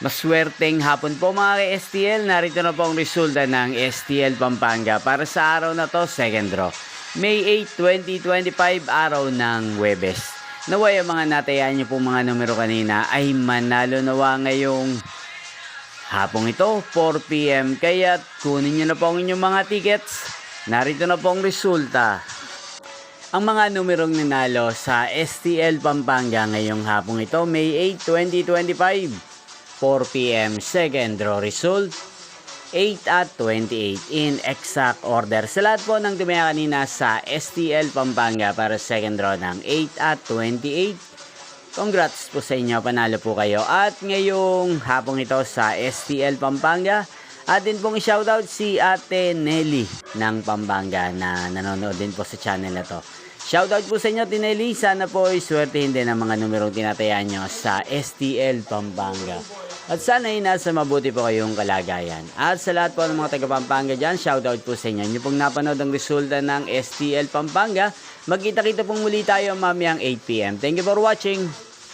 Maswerteng hapon po mga ka-STL. Narito na po ang resulta ng STL Pampanga para sa araw na to, second draw. May 8, 2025, araw ng Huwebes. Naway ang mga natayaan nyo pong mga numero kanina ay manalo nawa ngayong hapong ito, 4 PM. Kaya kunin nyo na po ang inyong mga tickets. Narito na po ang resulta. Ang mga numerong nanalo sa STL Pampanga ngayong hapong ito, May 8, 2025. 4 PM, second draw result, 8 at 28 in exact order. Sa lahat po ng tumaya kanina sa STL Pampanga para second draw ng 8 at 28, congrats po sa inyo, panalo po kayo. At ngayong hapong ito sa STL Pampanga, atin pong i-shoutout si Ate Nelly ng Pampanga na nanonood din po sa channel na to. Shoutout po sa inyo, Tinelli. Sana po ay swertehin din ang mga numerong tinatayaan nyo sa STL Pampanga. At sana ay nasa mabuti po kayong kalagayan. At sa lahat po ng mga taga-Pampanga dyan, shoutout po sa inyo. Nyo pong napanood ang resulta ng STL Pampanga. Magkita-kita pong muli tayo mamayang 8 PM. Thank you for watching.